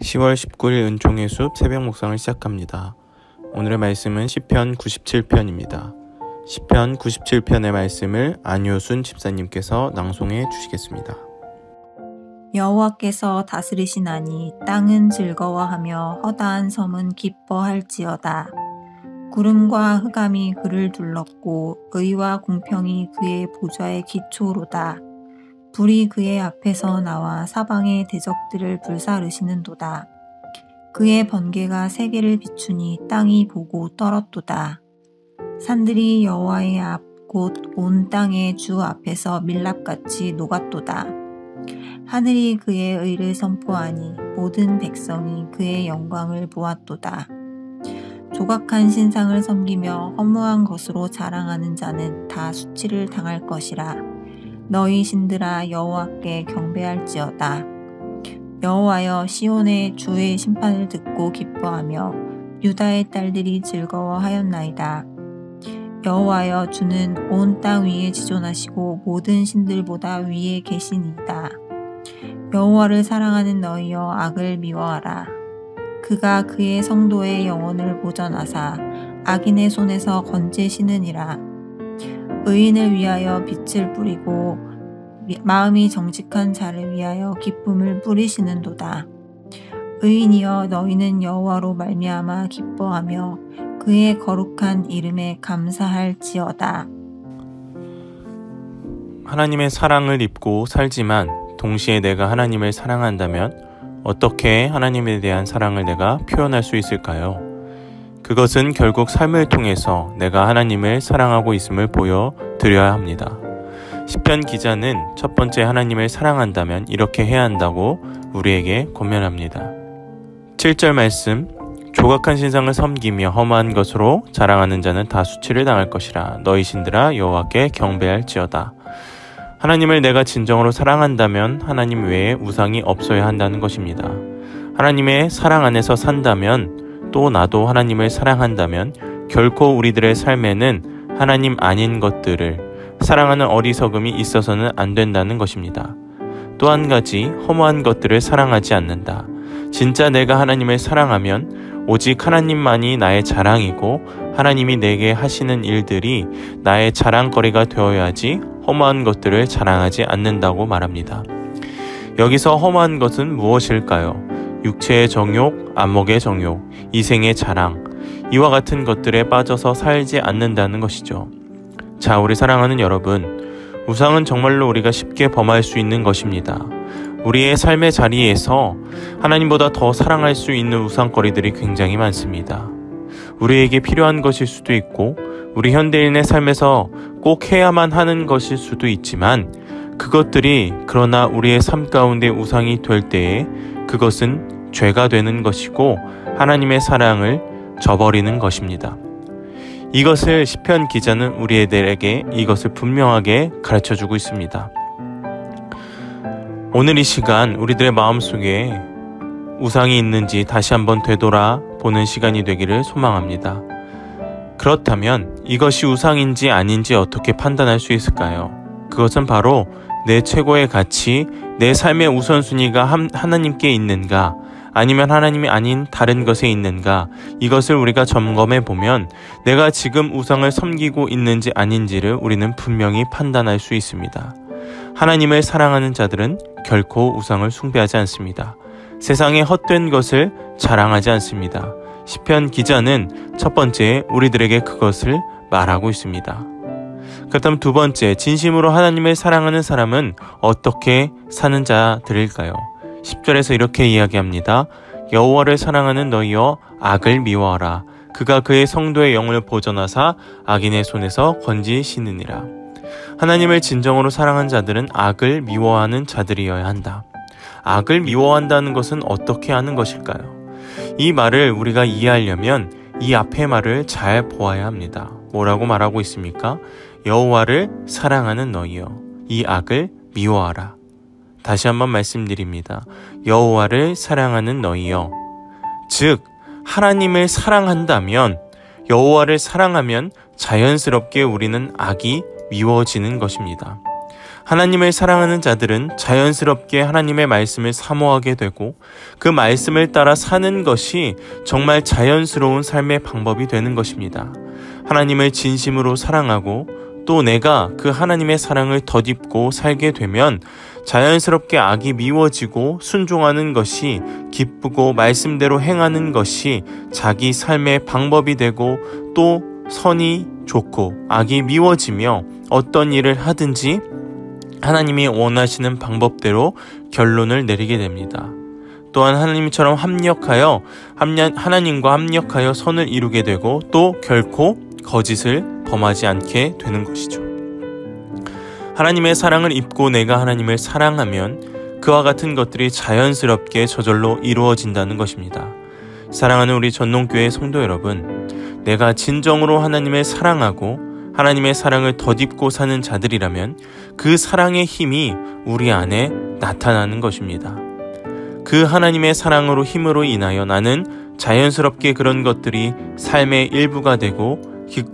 10월 19일 은총의 숲 새벽 묵상을 시작합니다. 오늘의 말씀은 시편 97편입니다. 시편 97편의 말씀을 안효순 집사님께서 낭송해 주시겠습니다. 여호와께서 다스리시나니 땅은 즐거워하며 허다한 섬은 기뻐할지어다. 구름과 흑암이 그를 둘렀고 의와 공평이 그의 보좌의 기초로다. 불이 그의 앞에서 나와 사방의 대적들을 불사르시는도다. 그의 번개가 세계를 비추니 땅이 보고 떨었도다. 산들이 여호와의 앞 곧 온 땅의 주 앞에서 밀랍같이 녹았도다. 하늘이 그의 의를 선포하니 모든 백성이 그의 영광을 보았도다. 조각한 신상을 섬기며 허무한 것으로 자랑하는 자는 다 수치를 당할 것이라. 너희 신들아 여호와께 경배할지어다. 여호와여 시온의 주의 심판을 듣고 기뻐하며 유다의 딸들이 즐거워하였나이다. 여호와여 주는 온 땅 위에 지존하시고 모든 신들보다 위에 계시니이다. 여호와를 사랑하는 너희여 악을 미워하라. 그가 그의 성도의 영혼을 보전하사 악인의 손에서 건지시느니라. 의인을 위하여 빛을 뿌리고 마음이 정직한 자를 위하여 기쁨을 뿌리시는도다. 의인이여 너희는 여호와로 말미암아 기뻐하며 그의 거룩한 이름에 감사할지어다. 하나님의 사랑을 입고 살지만 동시에 내가 하나님을 사랑한다면 어떻게 하나님에 대한 사랑을 내가 표현할 수 있을까요? 그것은 결국 삶을 통해서 내가 하나님을 사랑하고 있음을 보여드려야 합니다. 시편 기자는 첫 번째 하나님을 사랑한다면 이렇게 해야 한다고 우리에게 권면합니다. 7절 말씀, 조각한 신상을 섬기며 허무한 것으로 자랑하는 자는 다 수치를 당할 것이라. 너희 신들아 여호와께 경배할지어다. 하나님을 내가 진정으로 사랑한다면 하나님 외에 우상이 없어야 한다는 것입니다. 하나님의 사랑 안에서 산다면 또 나도 하나님을 사랑한다면 결코 우리들의 삶에는 하나님 아닌 것들을 사랑하는 어리석음이 있어서는 안 된다는 것입니다. 또 한 가지, 허무한 것들을 사랑하지 않는다. 진짜 내가 하나님을 사랑하면 오직 하나님만이 나의 자랑이고 하나님이 내게 하시는 일들이 나의 자랑거리가 되어야지 허무한 것들을 자랑하지 않는다고 말합니다. 여기서 허무한 것은 무엇일까요? 육체의 정욕, 안목의 정욕, 이생의 자랑, 이와 같은 것들에 빠져서 살지 않는다는 것이죠. 자, 우리 사랑하는 여러분, 우상은 정말로 우리가 쉽게 범할 수 있는 것입니다. 우리의 삶의 자리에서 하나님보다 더 사랑할 수 있는 우상거리들이 굉장히 많습니다. 우리에게 필요한 것일 수도 있고 우리 현대인의 삶에서 꼭 해야만 하는 것일 수도 있지만 그것들이 그러나 우리의 삶 가운데 우상이 될 때에 그것은 죄가 되는 것이고 하나님의 사랑을 저버리는 것입니다. 이것을 시편 기자는 우리들에게 이것을 분명하게 가르쳐주고 있습니다. 오늘 이 시간 우리들의 마음속에 우상이 있는지 다시 한번 되돌아보는 시간이 되기를 소망합니다. 그렇다면 이것이 우상인지 아닌지 어떻게 판단할 수 있을까요? 그것은 바로 내 최고의 가치, 내 삶의 우선순위가 하나님께 있는가 아니면 하나님이 아닌 다른 것에 있는가, 이것을 우리가 점검해 보면 내가 지금 우상을 섬기고 있는지 아닌지를 우리는 분명히 판단할 수 있습니다. 하나님을 사랑하는 자들은 결코 우상을 숭배하지 않습니다. 세상의 헛된 것을 자랑하지 않습니다. 시편 기자는 첫 번째 우리들에게 그것을 말하고 있습니다. 그렇다면 두 번째, 진심으로 하나님을 사랑하는 사람은 어떻게 사는 자들일까요? 10절에서 이렇게 이야기합니다. 여호와를 사랑하는 너희여 악을 미워하라. 그가 그의 성도의 영혼을 보전하사 악인의 손에서 건지시느니라. 하나님을 진정으로 사랑한 자들은 악을 미워하는 자들이어야 한다. 악을 미워한다는 것은 어떻게 하는 것일까요? 이 말을 우리가 이해하려면 이 앞의 말을 잘 보아야 합니다. 뭐라고 말하고 있습니까? 여호와를 사랑하는 너희여 이 악을 미워하라. 다시 한번 말씀드립니다. 여호와를 사랑하는 너희여. 즉 하나님을 사랑한다면, 여호와를 사랑하면 자연스럽게 우리는 악이 미워지는 것입니다. 하나님을 사랑하는 자들은 자연스럽게 하나님의 말씀을 사모하게 되고 그 말씀을 따라 사는 것이 정말 자연스러운 삶의 방법이 되는 것입니다. 하나님을 진심으로 사랑하고 또 내가 그 하나님의 사랑을 덧입고 살게 되면 자연스럽게 악이 미워지고 순종하는 것이 기쁘고 말씀대로 행하는 것이 자기 삶의 방법이 되고 또 선이 좋고 악이 미워지며 어떤 일을 하든지 하나님이 원하시는 방법대로 결론을 내리게 됩니다. 또한 하나님처럼 하나님과 합력하여 선을 이루게 되고 또 결코 거짓을 범하지 않게 되는 것이죠. 하나님의 사랑을 입고 내가 하나님을 사랑하면 그와 같은 것들이 자연스럽게 저절로 이루어진다는 것입니다. 사랑하는 우리 전농교회 성도 여러분, 내가 진정으로 하나님을 사랑하고 하나님의 사랑을 덧입고 사는 자들이라면 그 사랑의 힘이 우리 안에 나타나는 것입니다. 그 하나님의 사랑으로 힘으로 인하여 나는 자연스럽게 그런 것들이 삶의 일부가 되고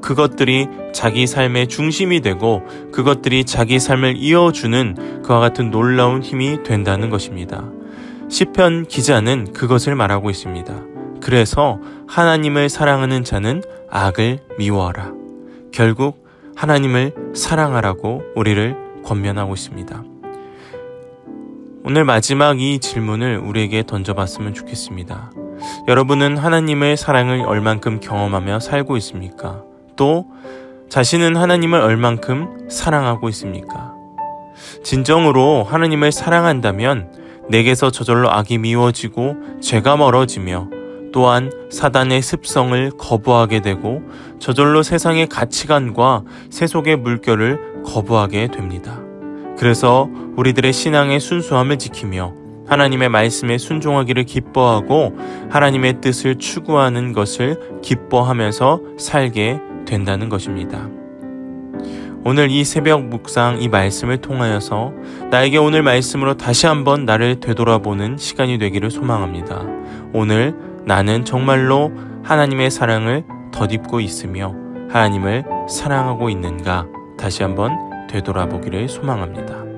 그것들이 자기 삶의 중심이 되고 그것들이 자기 삶을 이어주는 그와 같은 놀라운 힘이 된다는 것입니다. 시편 기자는 그것을 말하고 있습니다. 그래서 하나님을 사랑하는 자는 악을 미워하라. 결국 하나님을 사랑하라고 우리를 권면하고 있습니다. 오늘 마지막 이 질문을 우리에게 던져봤으면 좋겠습니다. 여러분은 하나님의 사랑을 얼만큼 경험하며 살고 있습니까? 또 자신은 하나님을 얼만큼 사랑하고 있습니까? 진정으로 하나님을 사랑한다면 내게서 저절로 악이 미워지고 죄가 멀어지며 또한 사단의 습성을 거부하게 되고 저절로 세상의 가치관과 세속의 물결을 거부하게 됩니다. 그래서 우리들의 신앙의 순수함을 지키며 하나님의 말씀에 순종하기를 기뻐하고 하나님의 뜻을 추구하는 것을 기뻐하면서 살게 된다는 것입니다. 오늘 이 새벽 묵상 이 말씀을 통하여서 나에게 오늘 말씀으로 다시 한번 나를 되돌아보는 시간이 되기를 소망합니다. 오늘 나는 정말로 하나님의 사랑을 덧입고 있으며 하나님을 사랑하고 있는가 다시 한번 되돌아보기를 소망합니다.